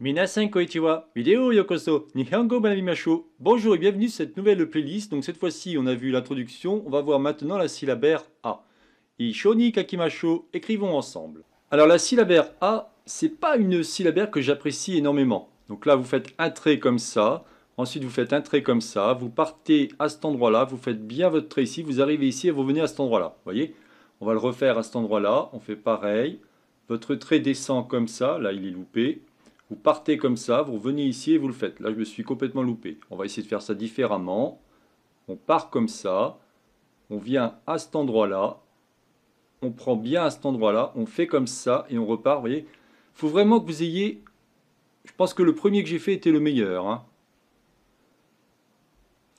Minasan konnichiwa, vidéo yokoso, Nihongo Banabimashou. Bonjour et bienvenue sur cette nouvelle playlist. Donc cette fois-ci, on a vu l'introduction, on va voir maintenant la syllabaire A. Ishoni kakimasho, écrivons ensemble. Alors la syllabaire A, c'est pas une syllabaire que j'apprécie énormément. Donc là, vous faites un trait comme ça, ensuite vous faites un trait comme ça, vous partez à cet endroit-là, vous faites bien votre trait ici, vous arrivez ici et vous venez à cet endroit-là. Vous voyez? On va le refaire à cet endroit-là, on fait pareil. Votre trait descend comme ça, là il est loupé. Vous partez comme ça, vous revenez ici et vous le faites. Là, je me suis complètement loupé. On va essayer de faire ça différemment. On part comme ça. On vient à cet endroit-là. On prend bien à cet endroit-là. On fait comme ça et on repart. Vous voyez, il faut vraiment que vous ayez... Je pense que le premier que j'ai fait était le meilleur, hein.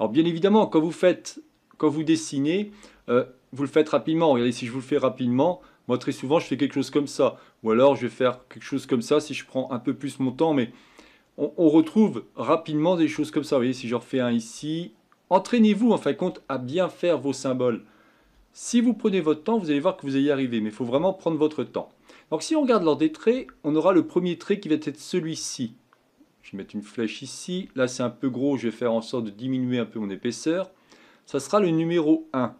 Alors, bien évidemment, quand vous dessinez, vous le faites rapidement. Regardez, si je vous le fais rapidement, moi, très souvent, je fais quelque chose comme ça. Ou alors, je vais faire quelque chose comme ça si je prends un peu plus mon temps. Mais on retrouve rapidement des choses comme ça. Vous voyez, si je refais un ici, entraînez-vous, en fin de compte, à bien faire vos symboles. Si vous prenez votre temps, vous allez voir que vous allez y arriver. Mais il faut vraiment prendre votre temps. Donc, si on regarde l'ordre des traits, on aura le premier trait qui va être celui-ci. Je vais mettre une flèche ici. Là, c'est un peu gros. Je vais faire en sorte de diminuer un peu mon épaisseur. Ça sera le numéro 1.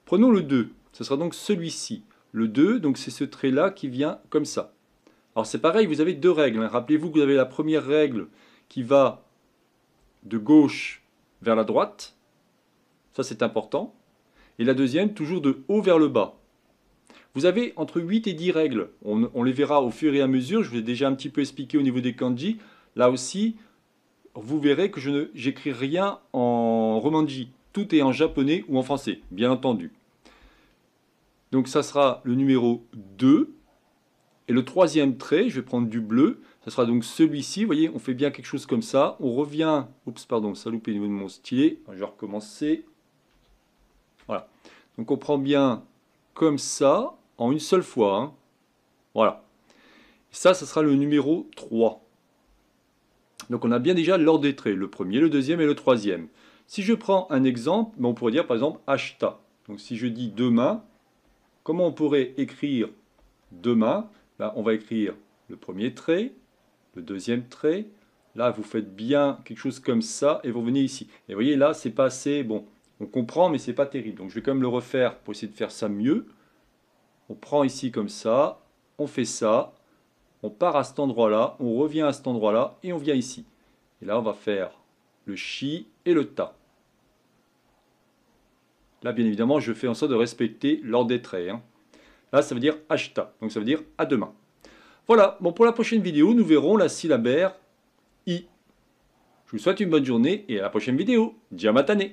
Prenons le 2. Ce sera donc celui-ci. Le 2, donc c'est ce trait-là qui vient comme ça. Alors c'est pareil, vous avez deux règles, hein. Rappelez-vous que vous avez la première règle qui va de gauche vers la droite. Ça c'est important. Et la deuxième, toujours de haut vers le bas. Vous avez entre 8 et 10 règles. On les verra au fur et à mesure. Je vous ai déjà un petit peu expliqué au niveau des kanji. Là aussi, vous verrez que je n'écris rien en romanji. Tout est en japonais ou en français, bien entendu. Donc ça sera le numéro 2. Et le troisième trait, je vais prendre du bleu. Ça sera donc celui-ci. Vous voyez, on fait bien quelque chose comme ça. On revient... Oups, pardon, ça a loupé au niveau de mon stylet. Je vais recommencer. Voilà. Donc on prend bien comme ça, en une seule fois, hein. Voilà. Ça sera le numéro 3. Donc on a bien déjà l'ordre des traits. Le premier, le deuxième et le troisième. Si je prends un exemple, on pourrait dire par exemple ashita. Donc si je dis demain, comment on pourrait écrire demain? Là, on va écrire le premier trait, le deuxième trait. Là, vous faites bien quelque chose comme ça et vous revenez ici. Et vous voyez, là, c'est pas assez... Bon, on comprend, mais c'est pas terrible. Donc, je vais quand même le refaire pour essayer de faire ça mieux. On prend ici comme ça, on fait ça, on part à cet endroit-là, on revient à cet endroit-là et on vient ici. Et là, on va faire le chi et le ta. Là, bien évidemment, je fais en sorte de respecter l'ordre des traits, hein. Là, ça veut dire ashita, donc ça veut dire à demain. Voilà, bon, pour la prochaine vidéo, nous verrons la syllabaire I. Je vous souhaite une bonne journée et à la prochaine vidéo. Jamatane!